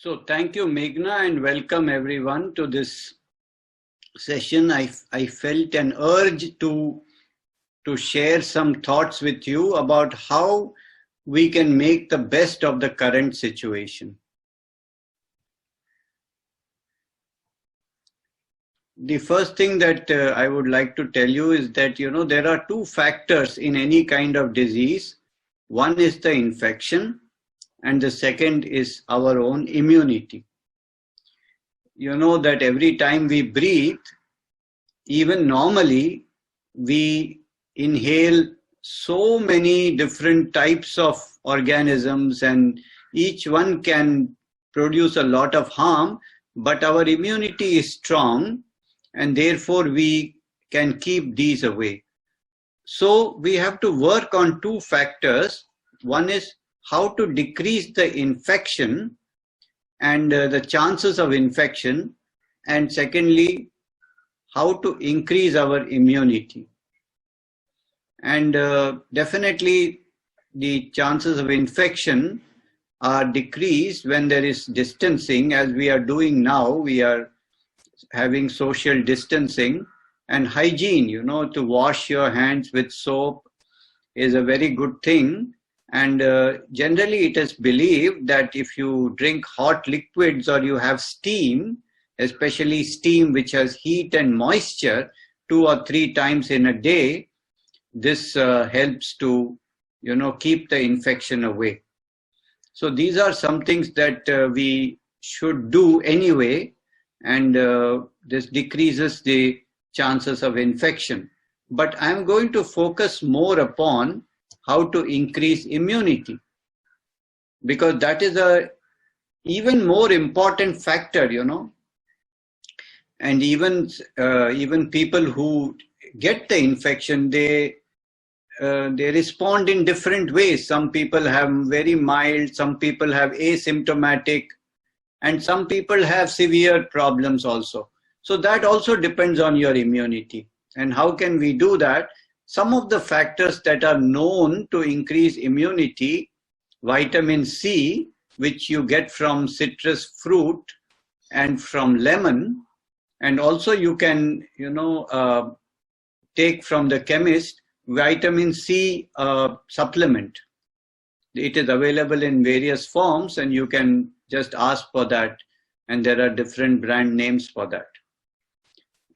So thank you, Meghna, and welcome everyone to this session. I felt an urge to share some thoughts with you about how we can make the best of the current situation. The first thing that I would like to tell you is that, there are two factors in any kind of disease. One is the infection, and the second is our own immunity. You know that every time we breathe, even normally, we inhale so many different types of organisms, and each one can produce a lot of harm, but our immunity is strong, and therefore we can keep these away. So we have to work on two factors. One is how to decrease the infection and the chances of infection, and secondly, how to increase our immunity. And definitely the chances of infection are decreased when there is distancing, as we are doing now. We are having social distancing, and hygiene, to wash your hands with soap is a very good thing. And generally it is believed that if you drink hot liquids or you have steam, especially steam which has heat and moisture 2 or 3 times in a day, this helps to, keep the infection away. So these are some things that we should do anyway, and this decreases the chances of infection. But I'm going to focus more upon how to increase immunity, because that is a even more important factor, And even people who get the infection, they respond in different ways. Some people have very mild, some people have asymptomatic, and some people have severe problems also. So that also depends on your immunity. And how can we do that? Some of the factors that are known to increase immunity: vitamin C, which you get from citrus fruit and from lemon, and also you can, take from the chemist vitamin C supplement. It is available in various forms, and you can just ask for that, and there are different brand names for that.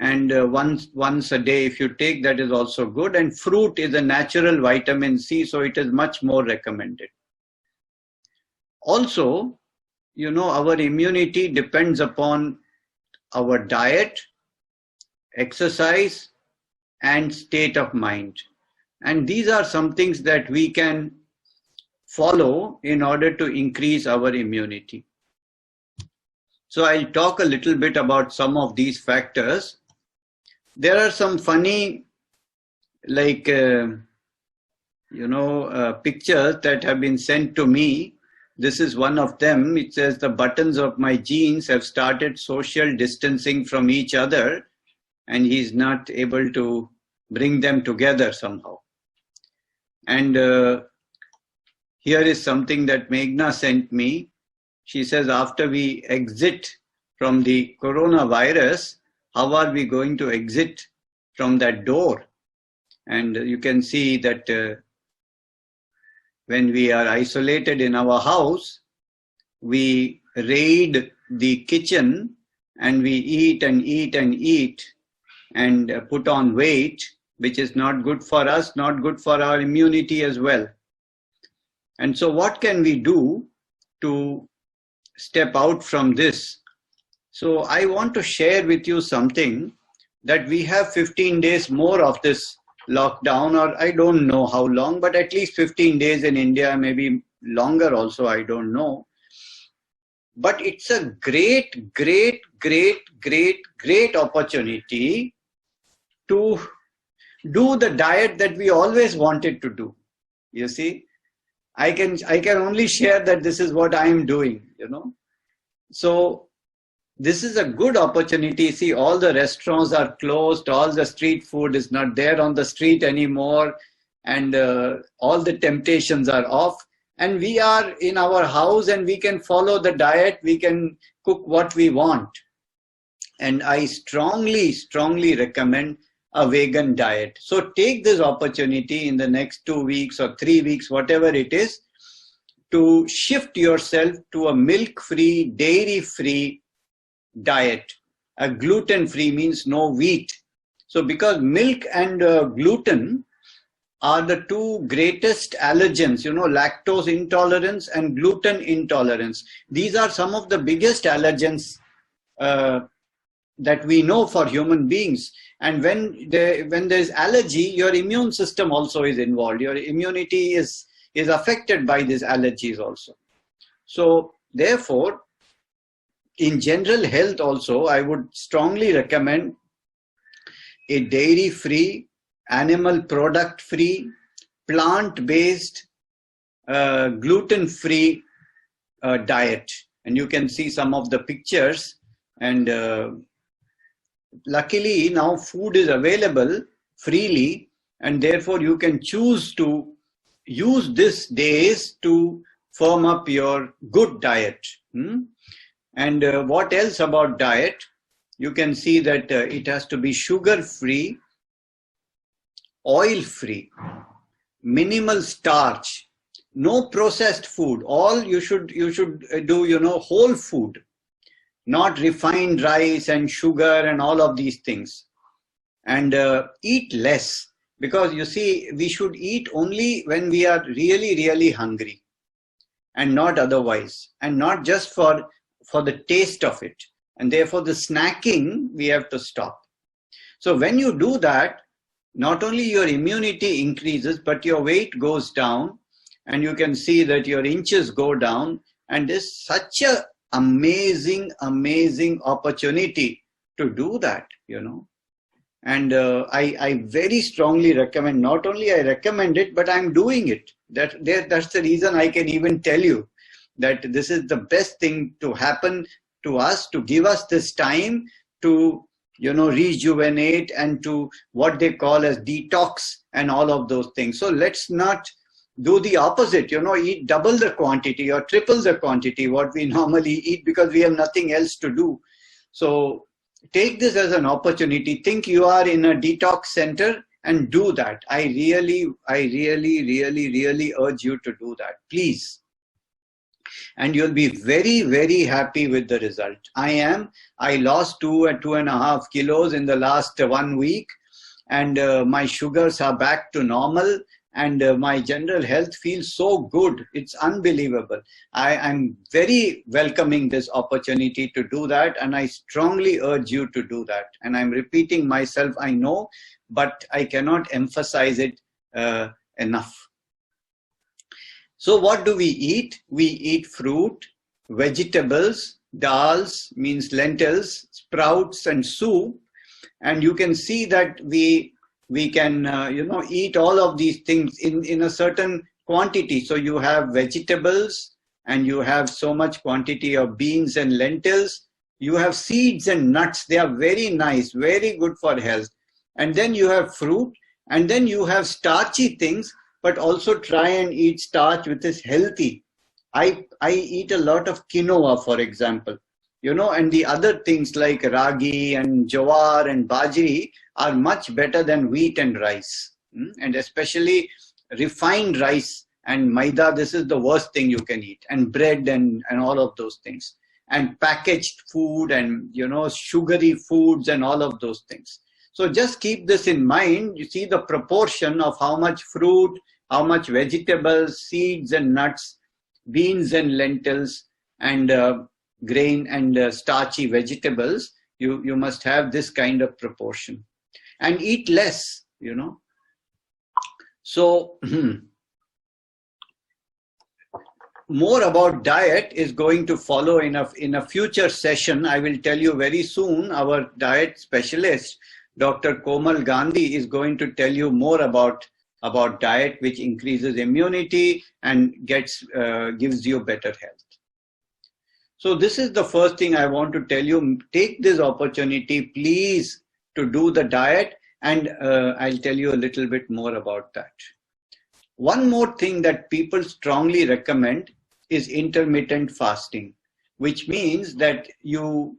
And once a day, if you take, that is also good. And fruit is a natural vitamin C, so it is much more recommended. Also, our immunity depends upon our diet, exercise, and state of mind. And these are some things that we can follow in order to increase our immunity. So I'll talk a little bit about some of these factors. There are some funny, pictures that have been sent to me. This is one of them. It says, the buttons of my jeans have started social distancing from each other, and he's not able to bring them together somehow. And here is something that Meghna sent me. She says, after we exit from the coronavirus, how are we going to exit from that door? And you can see that when we are isolated in our house, we raid the kitchen and we eat and eat and eat and put on weight, which is not good for us, not good for our immunity as well. And so what can we do to step out from this? So I want to share with you something, that we have 15 days more of this lockdown, or I don't know how long, but at least 15 days in India, maybe longer also, I don't know. But it's a great opportunity to do the diet that we always wanted to do. You see, I can only share that this is what I am doing, So this is a good opportunity. See, all the restaurants are closed, all the street food is not there on the street anymore, and all the temptations are off. and we are in our house and we can follow the diet, we can cook what we want. And I strongly, strongly recommend a vegan diet. So take this opportunity in the next 2 weeks or 3 weeks, whatever it is, to shift yourself to a milk-free, dairy-free diet. A gluten-free means no wheat. So because milk and gluten are the two greatest allergens, lactose intolerance and gluten intolerance. These are some of the biggest allergens that we know for human beings. And when there's allergy, your immune system also is involved. Your immunity is affected by these allergies also. So therefore, in general health also, I would strongly recommend a dairy-free, animal product-free, plant-based, gluten-free diet. And you can see some of the pictures. And luckily now food is available freely, and therefore you can choose to use these days to firm up your good diet. And what else about diet? You can see that it has to be sugar-free, oil-free, minimal starch, no processed food. All you should do, whole food, not refined rice and sugar and all of these things. And eat less, because you see, we should eat only when we are really, really hungry, and not otherwise, and not just for the taste of it. And therefore the snacking we have to stop. So when you do that, not only your immunity increases, but your weight goes down, and you can see that your inches go down. And there's such a amazing opportunity to do that, And I very strongly recommend, not only I recommend it, but I'm doing it. That's the reason I can even tell you that this is the best thing to happen to us, to give us this time to, rejuvenate and to what they call as detox and all of those things. So let's not do the opposite, eat double the quantity or triple the quantity what we normally eat, because we have nothing else to do. So take this as an opportunity. Think you are in a detox center and do that. I really urge you to do that, please. And you'll be very, very happy with the result. I lost 2.5 kilos in the last 1 week, and my sugars are back to normal, and my general health feels so good. It's unbelievable. I'm very welcoming this opportunity to do that, and I strongly urge you to do that. And I'm repeating myself, I know, but I cannot emphasize it enough. So what do we eat? We eat fruit, vegetables, dals, means lentils, sprouts and soup. And you can see that we can, eat all of these things in a certain quantity. So you have vegetables, and you have so much quantity of beans and lentils. You have seeds and nuts. They are very nice, very good for health. And then you have fruit, and then you have starchy things, but also try and eat starch which is healthy. I eat a lot of quinoa, for example, and the other things like ragi and jawar and bajri are much better than wheat and rice. And especially refined rice and maida, this is the worst thing you can eat, and bread and all of those things, and packaged food and, sugary foods and all of those things. So just keep this in mind. You see the proportion of how much fruit, how much vegetables, seeds and nuts, beans and lentils, and grain and starchy vegetables. You must have this kind of proportion, and eat less, So more about diet is going to follow in a future session. I will tell you very soon. Our diet specialist, Dr. Komal Gandhi, is going to tell you more about diet which increases immunity and gives you better health. So this is the first thing I want to tell you. Take this opportunity, please, to do the diet, and I'll tell you a little bit more about that. One more thing that people strongly recommend is intermittent fasting, which means that you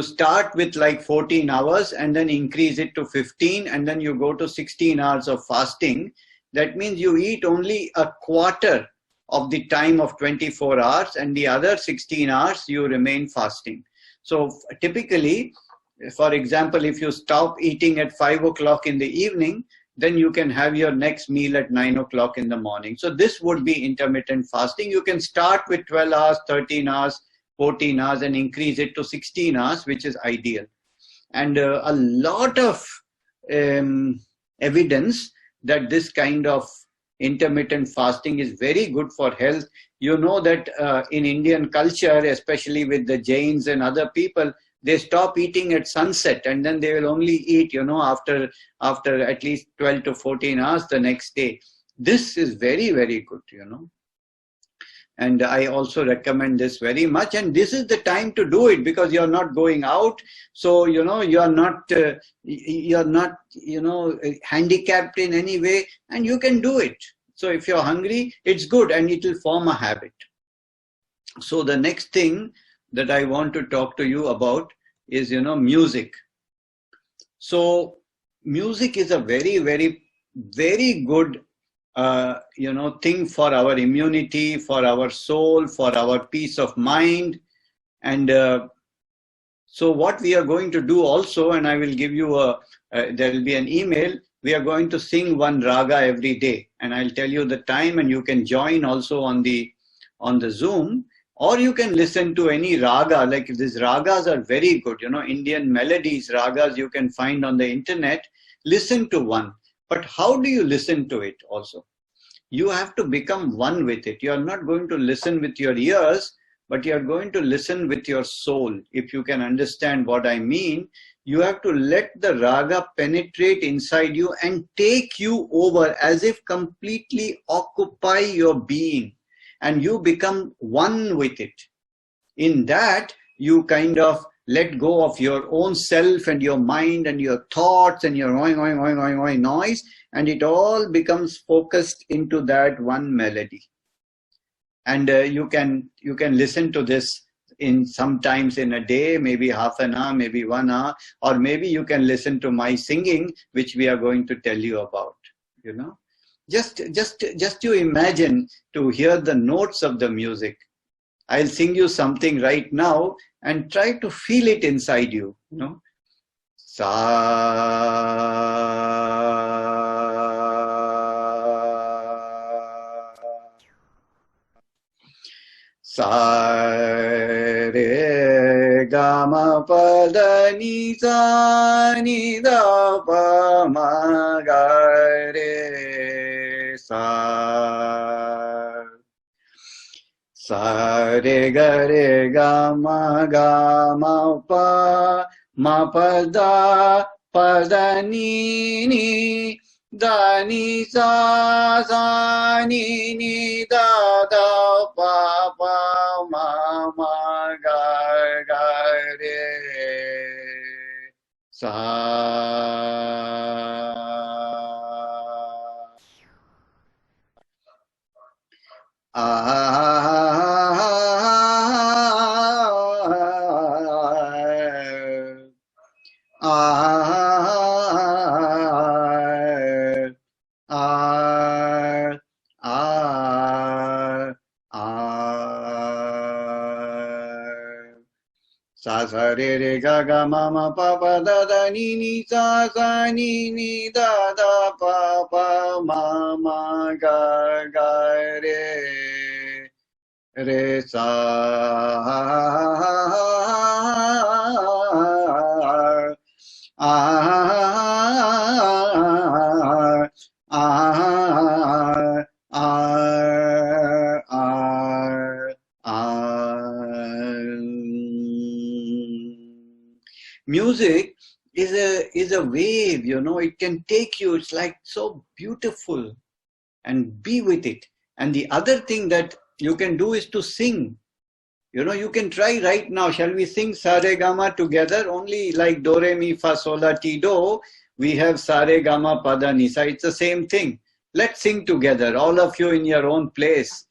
start with like 14 hours and then increase it to 15, and then you go to 16 hours of fasting. That means you eat only a quarter of the time of 24 hours, and the other 16 hours you remain fasting. So typically, for example, if you stop eating at 5 o'clock in the evening, then you can have your next meal at 9 o'clock in the morning. So this would be intermittent fasting. You can start with 12 hours, 13 hours, 14 hours, and increase it to 16 hours, which is ideal. And a lot of evidence that this kind of intermittent fasting is very good for health. You know that in Indian culture, especially with the Jains and other people, they stop eating at sunset, and then they will only eat, after at least 12 to 14 hours the next day. This is very, very good, And I also recommend this very much. And this is the time to do it, because you're not going out. So, you're not handicapped in any way, and you can do it. So if you're hungry, it's good, and it will form a habit. So the next thing that I want to talk to you about is, music. So music is a very, very, very good thing for our immunity, for our soul, for our peace of mind. And so what we are going to do also, and I will give you there will be an email, we are going to sing one raga every day, and I'll tell you the time, and you can join also on the Zoom, or you can listen to any raga. Like these ragas are very good, Indian melodies, ragas you can find on the internet. Listen to one. But how do you listen to it also? You have to become one with it. You are not going to listen with your ears, but you are going to listen with your soul. If you can understand what I mean, you have to let the raga penetrate inside you and take you over, as if completely occupy your being, and you become one with it. In that, you kind of let go of your own self and your mind and your thoughts and your noise, and it all becomes focused into that one melody. And you can listen to this sometimes in a day, maybe half an hour, maybe 1 hour, or maybe you can listen to my singing, which we are going to tell you about. Just you imagine to hear the notes of the music. I'll sing you something right now, and try to feel it inside you. Sa re ga ma pa da ni sa ni da pa ma ga re sa. Sa re ga ma pa da ni da ni sa ni da pa ma ga re sa. Sa re ga ma pa da ni sa ni da pa ma ga re sa. Music is a wave, it can take you. It's like so beautiful, and be with it. And the other thing that you can do is to sing. You can try right now. Shall we sing sa re ga ma together? Only like do re mi fa sol la ti do, we have sa re ga ma pa da ni sa. It's the same thing. Let's sing together, all of you in your own place.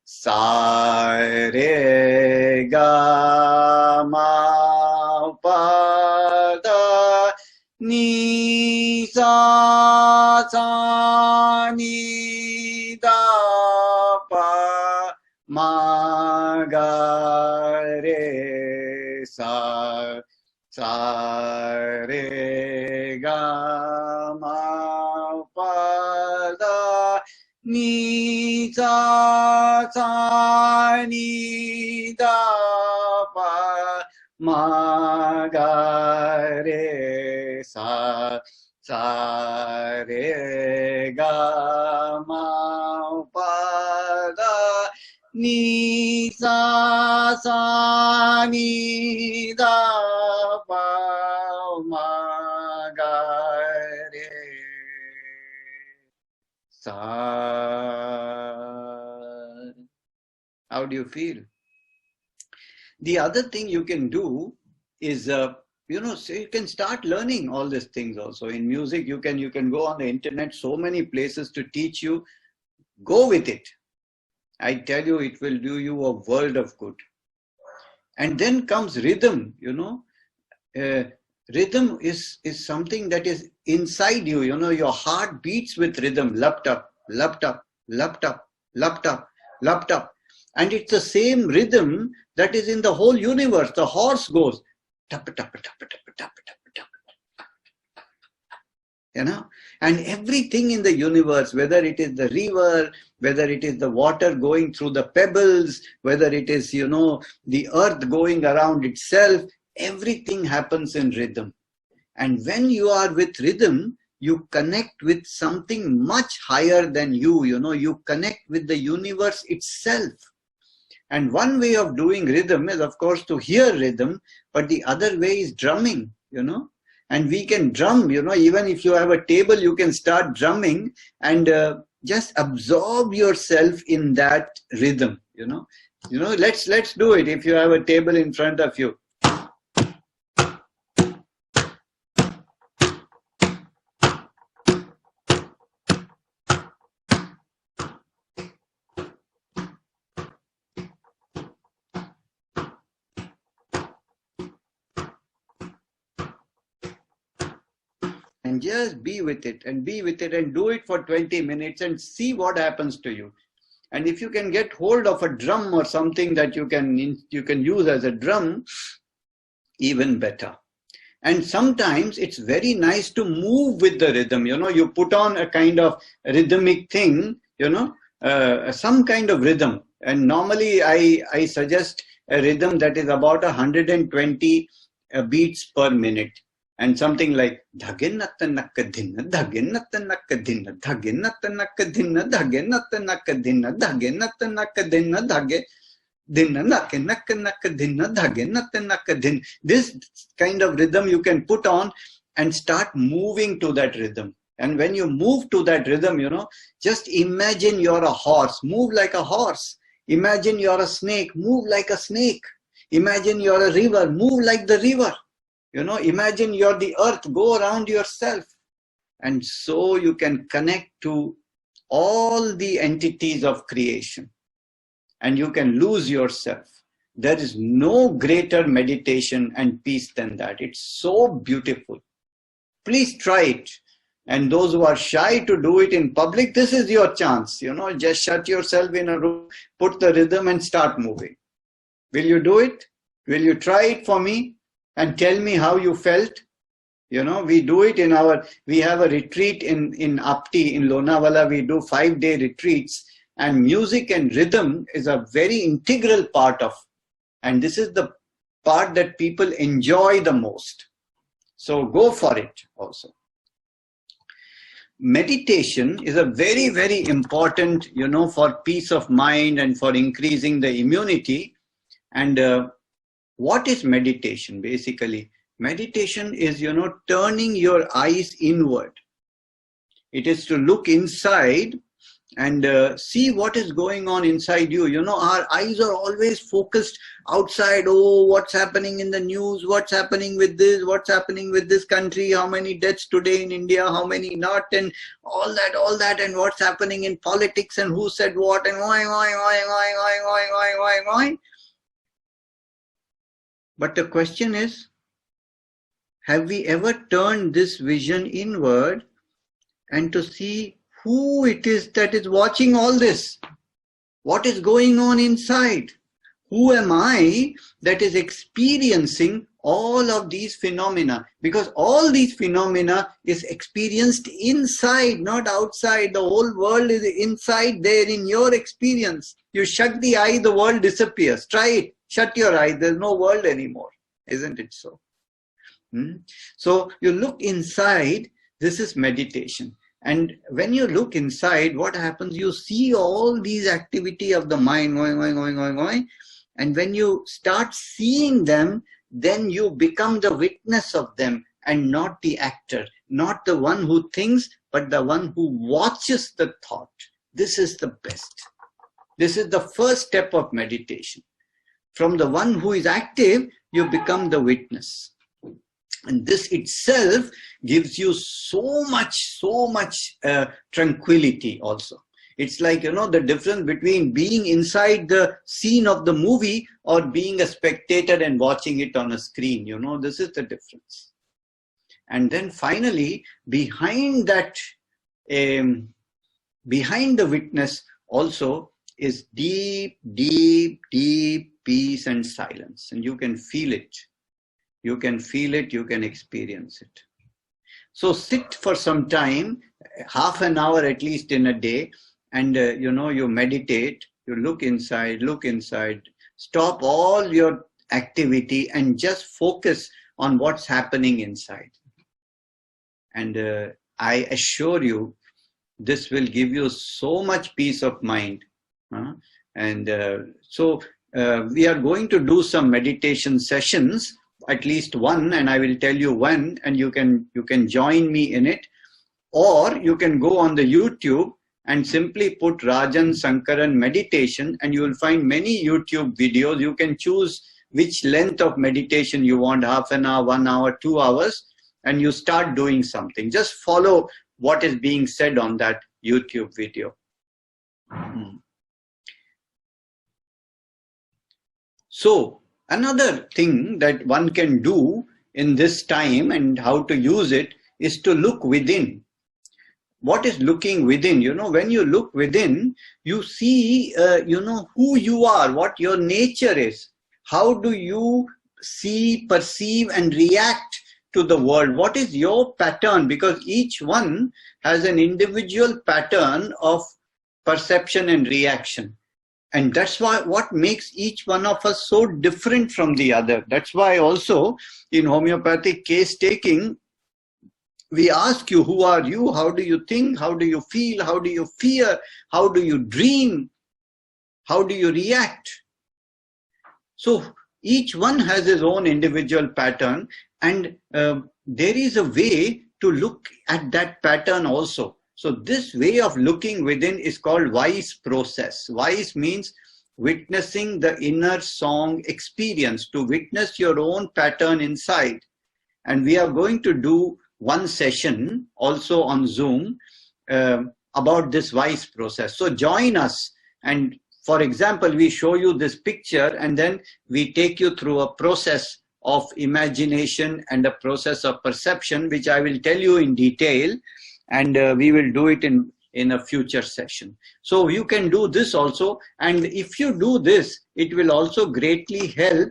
Sa re ga ma pa da ni sa sa ni da pa ma ga re sa re ga ma pa da ni sa ni da pa ma ga re sa re ga ma pa da ni sa ni da pa ma ga re sa. How do you feel? The other thing you can do is, so you can start learning all these things also. In music, you can go on the internet, so many places to teach you. Go with it. I tell you, it will do you a world of good. And then comes rhythm, rhythm is something that is inside you, your heart beats with rhythm, lupt up, lupt up, lupt up, lupt up, lupt up. And it's the same rhythm that is in the whole universe. The horse goes, tap, tap, tap, tap, tap, tap, tap. And everything in the universe, whether it is the river, whether it is the water going through the pebbles, whether it is, the earth going around itself, everything happens in rhythm. And when you are with rhythm, you connect with something much higher than you, you connect with the universe itself. And one way of doing rhythm is, of course, to hear rhythm, but the other way is drumming, and we can drum, even if you have a table, you can start drumming and just absorb yourself in that rhythm, let's do it. If you have a table in front of you, and just be with it and do it for 20 minutes and see what happens to you. And if you can get hold of a drum or something that you can use as a drum, even better. And sometimes it's very nice to move with the rhythm, you put on a kind of rhythmic thing, some kind of rhythm. And normally I suggest a rhythm that is about 120 beats per minute. And something like dhagennatanakadinna, dhagennatanakadinna, dhagennatanakadinna, dhagennatanakadinna, dhagennatanakadinna, dhagennatanakadinna. This kind of rhythm you can put on and start moving to that rhythm. And when you move to that rhythm, just imagine you're a horse, move like a horse. Imagine you're a snake, move like a snake. Imagine you're a river, move like the river. Imagine you're the earth, go around yourself. And so you can connect to all the entities of creation. And you can lose yourself. There is no greater meditation and peace than that. It's so beautiful. Please try it. And those who are shy to do it in public, this is your chance. Just shut yourself in a room, put the rhythm and start moving. Will you do it? Will you try it for me? And tell me how you felt. We do it we have a retreat in Apti, in Lonavala. We do 5-day retreats, and music and rhythm is a very integral part of, and this is the part that people enjoy the most. So go for it also. Meditation is a very, very important, for peace of mind and for increasing the immunity. And what is meditation? Basically, meditation is, turning your eyes inward. It is to look inside and see what is going on inside you. You know, our eyes are always focused outside. Oh, what's happening in the news? What's happening with this? What's happening with this country? How many deaths today in India? How many not? And all that, and what's happening in politics, and who said what, and why. But the question is, have we ever turned this vision inward and to see who it is that is watching all this? What is going on inside? Who am I that is experiencing all of these phenomena? Because all these phenomena is experienced inside, not outside. The whole world is inside there in your experience. You shut the eye, the world disappears. Try it. Shut your eye. There's no world anymore. Isn't it so? So you look inside. This is meditation. And when you look inside, what happens? You see all these activity of the mind going. And when you start seeing them, then you become the witness of them and not the actor, not the one who thinks, but the one who watches the thought. This is the best. This is the first step of meditation. From the one who is active, you become the witness. And this itself gives you so much tranquility also. It's like, you know, the difference between being inside the scene of the movie or being a spectator and watching it on a screen. You know, this is the difference. And then finally, behind that, behind the witness also is deep peace and silence. And you can feel it. You can feel it, you can experience it. So sit for some time, half an hour at least in a day, and you know, you meditate, you look inside, stop all your activity and just focus on what's happening inside. And I assure you, this will give you so much peace of mind. So we are going to do some meditation sessions, at least one, and I will tell you when, and you can join me in it. Or you can go on the YouTube and simply put Rajan Sankaran meditation, and you will find many YouTube videos. You can choose which length of meditation you want, half an hour, 1 hour, 2 hours, and you start doing something. Just follow what is being said on that YouTube video. So another thing that one can do in this time and how to use it is to look within. What is looking within? You know, when you look within, you see, you know, who you are, what your nature is. How do you see, perceive, and react to the world? What is your pattern? Because each one has an individual pattern of perception and reaction. And that's why what makes each one of us so different from the other. That's why also in homeopathic case taking, we ask you, who are you? How do you think? How do you feel? How do you fear? How do you dream? How do you react? So each one has his own individual pattern, and there is a way to look at that pattern also. So this way of looking within is called wise process. Wise means witnessing the inner song experience, to witness your own pattern inside. And we are going to do one session also on Zoom about this wise process. So join us, and for example, we show you this picture and then we take you through a process of imagination and a process of perception, which I will tell you in detail. And we will do it in a future session. So you can do this also. And if you do this, it will also greatly help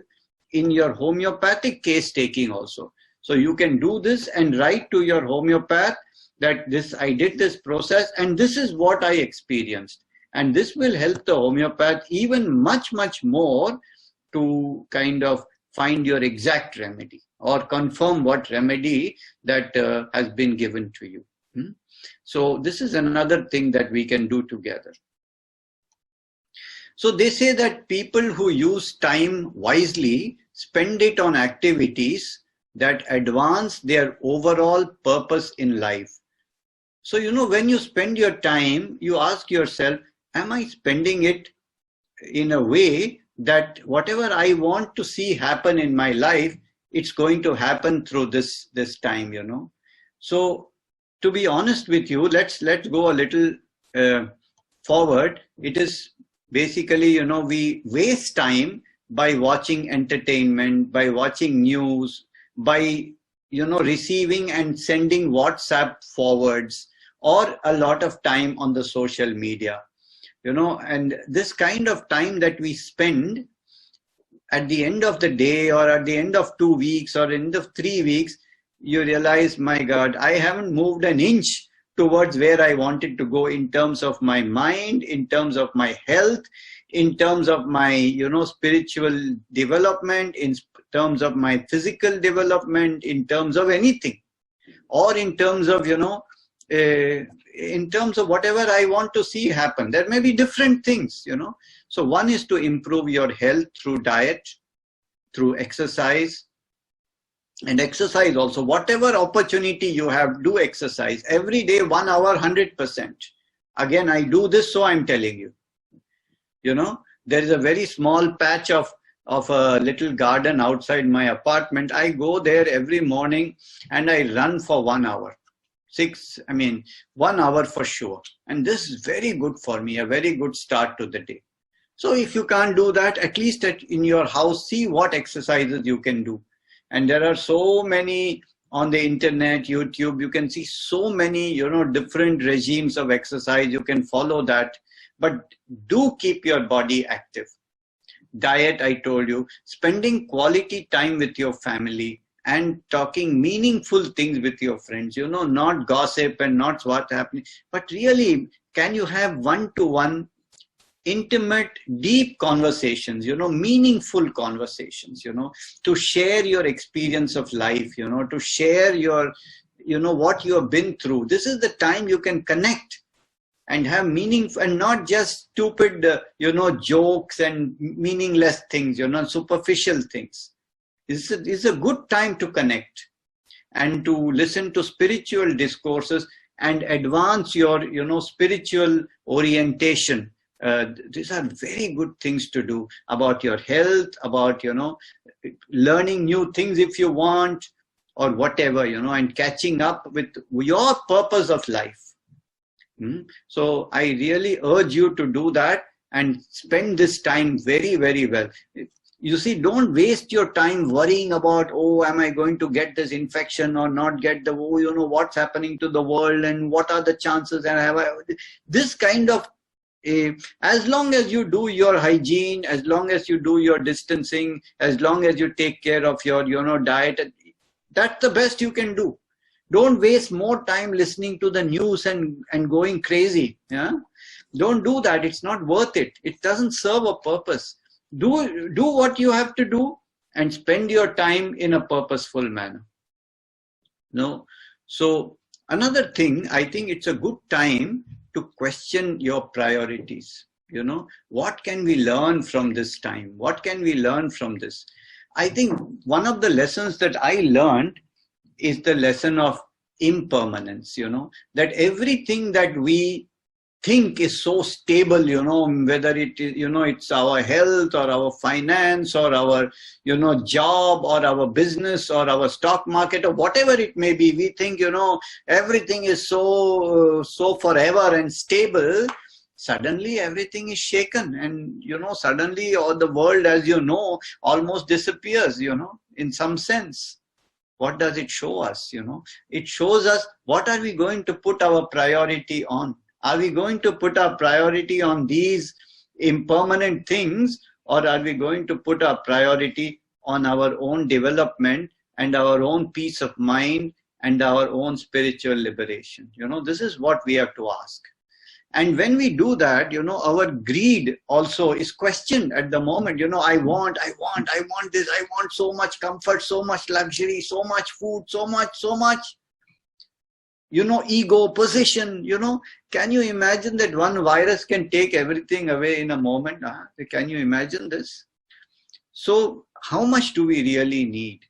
in your homeopathic case taking also. So you can do this and write to your homeopath that I did this process and this is what I experienced. And this will help the homeopath even much more to kind of find your exact remedy or confirm what remedy that has been given to you. So this is another thing that we can do together. So they say that people who use time wisely spend it on activities that advance their overall purpose in life. So, when you spend your time, you ask yourself, am I spending it in a way that whatever I want to see happen in my life, it's going to happen through this time, So, to be honest with you, let's go a little forward. It is basically, we waste time by watching entertainment, by watching news, by receiving and sending WhatsApp forwards, or a lot of time on the social media. And this kind of time that we spend at the end of the day, or at the end of 2 weeks, or end of 3 weeks, you realize, my God, I haven't moved an inch towards where I wanted to go in terms of my mind, in terms of my health, in terms of my, spiritual development, in terms of my physical development, in terms of anything, or in terms of, in terms of whatever I want to see happen. There may be different things, So one is to improve your health through diet, through exercise, and exercise also. Whatever opportunity you have, do exercise. Every day, 1 hour, 100%. Again, I do this, so I'm telling you. There is a very small patch of a little garden outside my apartment. I go there every morning and I run for 1 hour. 1 hour for sure. And this is very good for me, a very good start to the day. So if you can't do that, at least in your house, see what exercises you can do. And there are so many on the internet, YouTube, you can see so many, different regimes of exercise. You can follow that, but do keep your body active. Diet, I told you, spending quality time with your family and talking meaningful things with your friends, not gossip and not what's happening, but really, can you have one-to-one intimate, deep conversations, meaningful conversations, to share your experience of life, to share your, what you have been through. This is the time you can connect and have meaning, and not just stupid, jokes and meaningless things, superficial things. It's a good time to connect and to listen to spiritual discourses and advance your, spiritual orientation. These are very good things to do about your health, about, learning new things if you want, or whatever, and catching up with your purpose of life. So I really urge you to do that and spend this time very, very well. You see, don't waste your time worrying about, am I going to get this infection or not get what's happening to the world and what are the chances, and this kind of, as long as you do your hygiene, as long as you do your distancing, as long as you take care of your, diet, that's the best you can do. Don't waste more time listening to the news and going crazy. Yeah? Don't do that. It's not worth it. It doesn't serve a purpose. Do what you have to do and spend your time in a purposeful manner. No. So another thing, I think it's a good time to question your priorities. What can we learn from this time? What can we learn from this? I think one of the lessons that I learned is the lesson of impermanence, that everything that we think is so stable, whether it is, it's our health or our finance or our, job or our business or our stock market or whatever it may be. We think, everything is so forever and stable. Suddenly everything is shaken and, suddenly all the world, as almost disappears, in some sense. What does it show us? It shows us, what are we going to put our priority on? Are we going to put our priority on these impermanent things, or are we going to put our priority on our own development and our own peace of mind and our own spiritual liberation? This is what we have to ask. And when we do that, our greed also is questioned at the moment. I want this, I want so much comfort, so much luxury, so much food, so much. Ego, position, can you imagine that one virus can take everything away in a moment? Can you imagine this? So how much do we really need?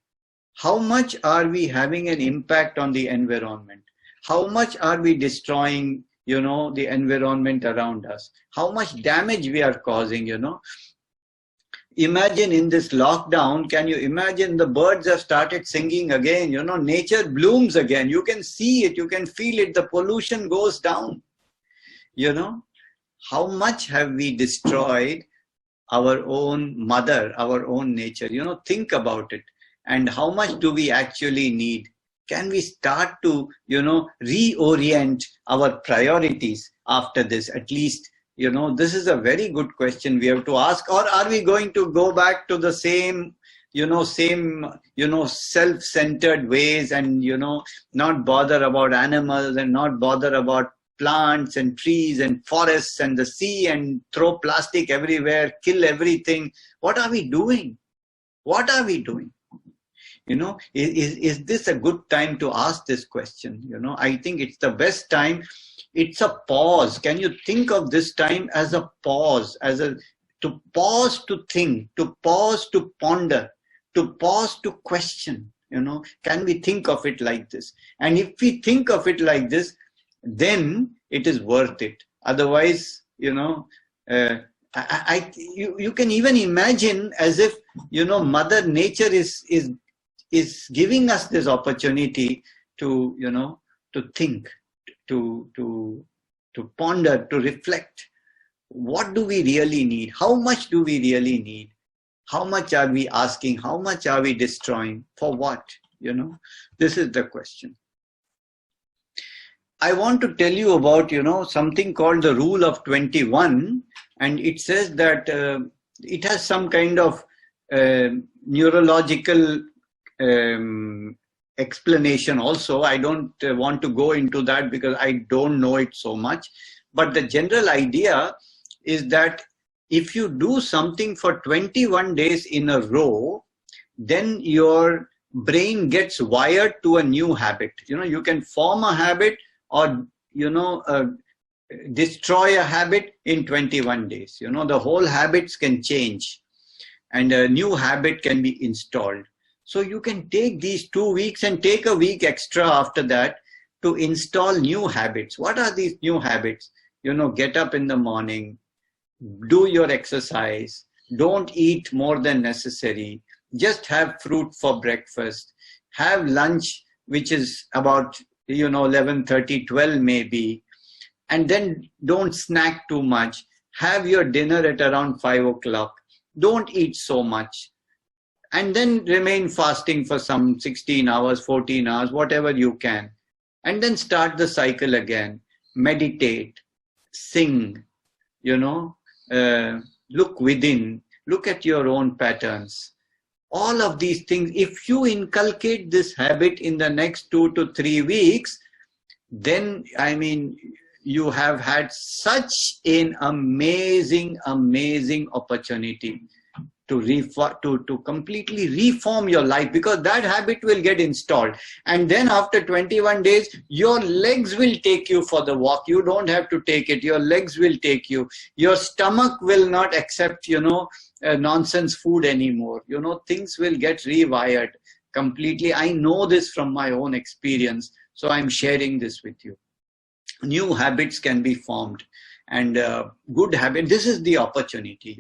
How much are we having an impact on the environment? how much are we destroying, the environment around us? How much damage we are causing, Imagine in this lockdown, can you imagine the birds have started singing again, nature blooms again. You can see it, you can feel it, the pollution goes down, How much have we destroyed our own mother, our own nature? Think about it. And how much do we actually need? Can we start to, reorient our priorities after this? At least, this is a very good question we have to ask. Or are we going to go back to the same, self-centered ways and, not bother about animals and not bother about plants and trees and forests and the sea and throw plastic everywhere, kill everything? What are we doing? What are we doing? Is this a good time to ask this question? I think it's the best time. It's a pause. Can you think of this time as a pause, to pause to think, to pause to ponder, to pause to question? Can we think of it like this? And if we think of it like this, then it is worth it. Otherwise, you can even imagine as if, Mother Nature is giving us this opportunity to, to think, to ponder, to reflect. What do we really need? How much do we really need? How much are we asking? How much are we destroying? For what? This is the question. I want to tell you about, something called the rule of 21. And it says that it has some kind of neurological explanation also. I don't want to go into that because I don't know it so much. But the general idea is that if you do something for 21 days in a row, then your brain gets wired to a new habit. You can form a habit or, destroy a habit in 21 days. The whole habits can change and a new habit can be installed. So you can take these 2 weeks and take a week extra after that to install new habits. What are these new habits? Get up in the morning, do your exercise, don't eat more than necessary, just have fruit for breakfast, have lunch, which is about 11:30, 12 maybe, and then don't snack too much. Have your dinner at around 5 o'clock. Don't eat so much. And then remain fasting for some 16 hours, 14 hours, whatever you can. And then start the cycle again. Meditate, sing, look within, look at your own patterns. All of these things, if you inculcate this habit in the next 2 to 3 weeks, then, you have had such an amazing opportunity to completely reform your life, because that habit will get installed. And then after 21 days, your legs will take you for the walk. You don't have to take it. Your legs will take you. Your stomach will not accept, nonsense food anymore. Things will get rewired completely. I know this from my own experience. So I'm sharing this with you. New habits can be formed. And good habit, this is the opportunity,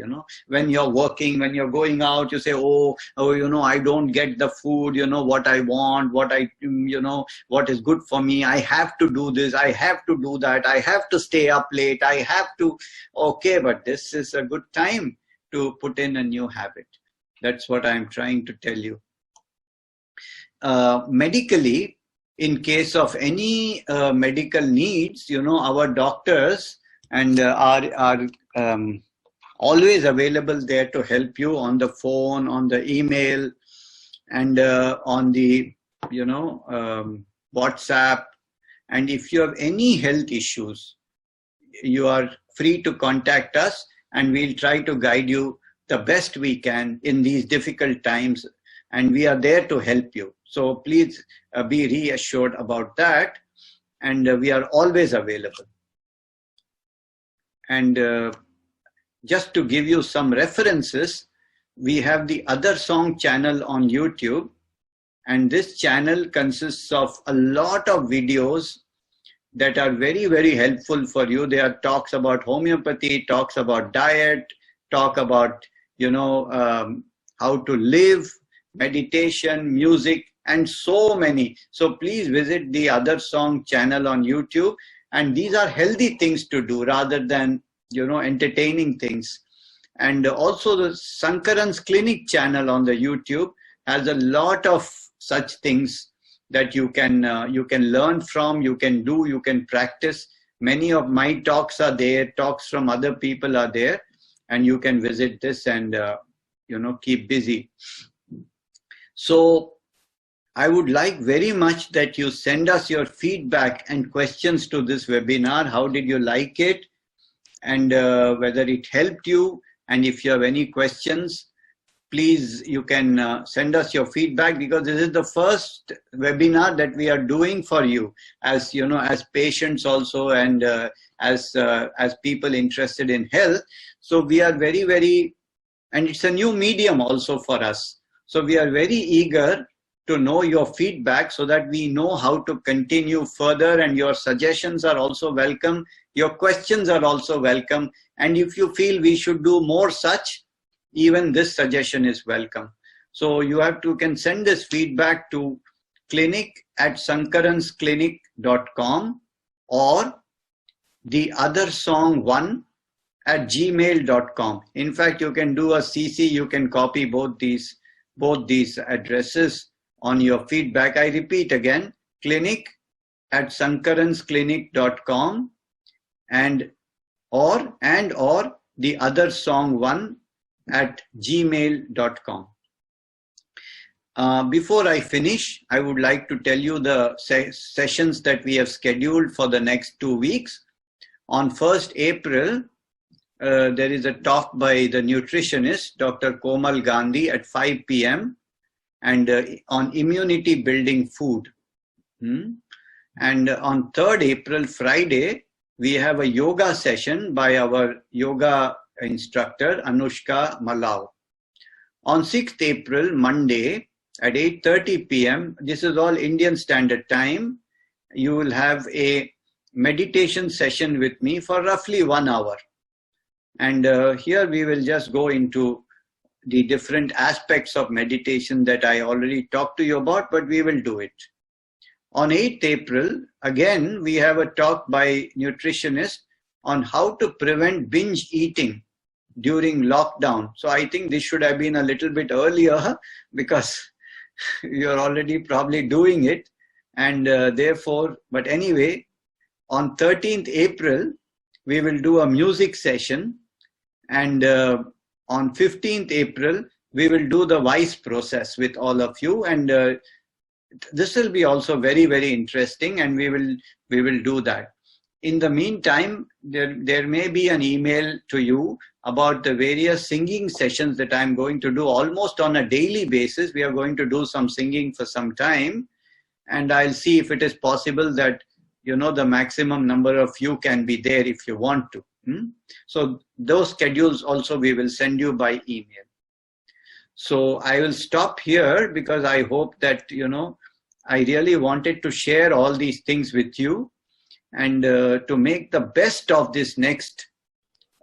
when you're working, when you're going out, you say, I don't get the food, what I want, what is good for me. I have to do this, I have to do that, I have to stay up late, I have to, okay, but this is a good time to put in a new habit. That's what I'm trying to tell you. Medically, in case of any medical needs, our doctors and are always available there to help you on the phone, on the email, and on the WhatsApp. And if you have any health issues, you are free to contact us, and we'll try to guide you the best we can in these difficult times, and we are there to help you. So please be reassured about that, and we are always available. And just to give you some references, we have the Other Song channel on YouTube, and this channel consists of a lot of videos that are very, very helpful for you. There are talks about homeopathy, talks about diet, talk about, how to live, meditation, music, and so many. So please visit the Other Song channel on YouTube. And these are healthy things to do rather than, entertaining things. And also the Sankaran's Clinic channel on the YouTube has a lot of such things that you can learn from, you can do, you can practice. Many of my talks are there, talks from other people are there, and you can visit this and keep busy. So I would like very much that you send us your feedback and questions to this webinar. How did you like it? And whether it helped you. And if you have any questions, please, you can send us your feedback, because this is the first webinar that we are doing for you, as as patients also, and as people interested in health. So we are very, very, and it's a new medium also for us. So we are very eager to know your feedback so that we know how to continue further, and your suggestions are also welcome. Your questions are also welcome. And if you feel we should do more such, even this suggestion is welcome. So you can send this feedback to clinic@sankaransclinic.com or theothersong1@gmail.com. In fact, you can do a CC, you can copy both these addresses on your feedback. I repeat again, clinic@sankaransclinic.com or theothersong1@gmail.com. Before I finish, I would like to tell you the sessions that we have scheduled for the next 2 weeks. On 1st April, there is a talk by the nutritionist, Dr. Komal Gandhi, at 5 p.m. and on immunity building food. And on 3rd April, Friday, we have a yoga session by our yoga instructor, Anushka Malau. On 6th April, Monday, at 8:30 p.m., this is all Indian Standard Time, you will have a meditation session with me for roughly 1 hour. And here we will just go into the different aspects of meditation that I already talked to you about, but we will do it. On 8th April, again, we have a talk by nutritionist on how to prevent binge eating during lockdown. So I think this should have been a little bit earlier because you're already probably doing it. And therefore, but anyway, on 13th April, we will do a music session. And on 15th April, we will do the WISE process with all of you. And this will be also very, very interesting, and we will do that. In the meantime, there may be an email to you about the various singing sessions that I'm going to do almost on a daily basis. We are going to do some singing for some time, and I'll see if it is possible that, the maximum number of you can be there if you want to. So those schedules also we will send you by email. So I will stop here because I hope that, I really wanted to share all these things with you, and to make the best of this next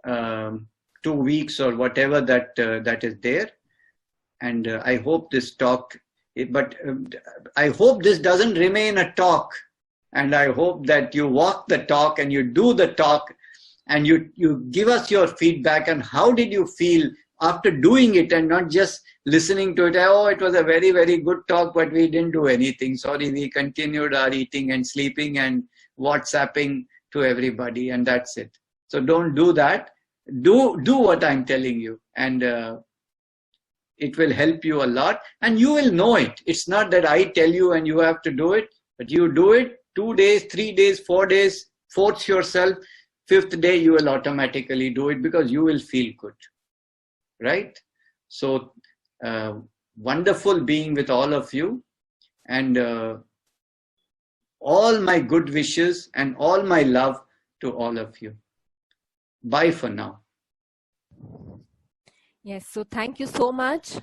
2 weeks or whatever that is there. And I hope this talk, but I hope this doesn't remain a talk, and I hope that you walk the talk and you do the talk, and you give us your feedback and how did you feel after doing it, and not just listening to it. Oh, it was a very, very good talk, but we didn't do anything. Sorry, we continued our eating and sleeping and WhatsApping to everybody, and that's it. So don't do that. Do what I'm telling you, and it will help you a lot, and you will know it. It's not that I tell you and you have to do it, but you do it 2 days, 3 days, 4 days, force yourself. 5th day, you will automatically do it because you will feel good, right? So wonderful being with all of you, and all my good wishes and all my love to all of you. Bye for now. Yes, so thank you so much,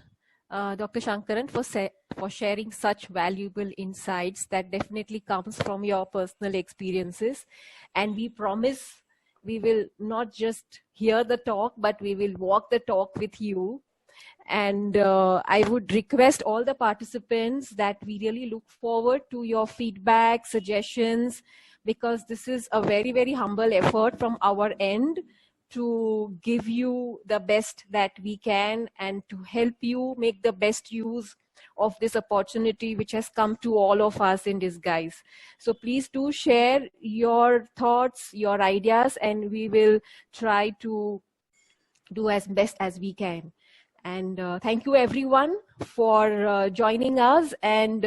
Dr. Sankaran, for sharing such valuable insights that definitely comes from your personal experiences. And we promise we will not just hear the talk, but we will walk the talk with you. And I would request all the participants that we really look forward to your feedback, suggestions, because this is a very, very humble effort from our end to give you the best that we can and to help you make the best use of this opportunity which has come to all of us in disguise. So please do share your thoughts, your ideas, and we will try to do as best as we can. And thank you everyone for joining us, and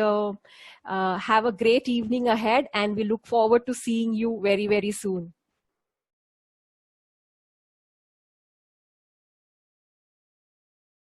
have a great evening ahead, and we look forward to seeing you very, very soon.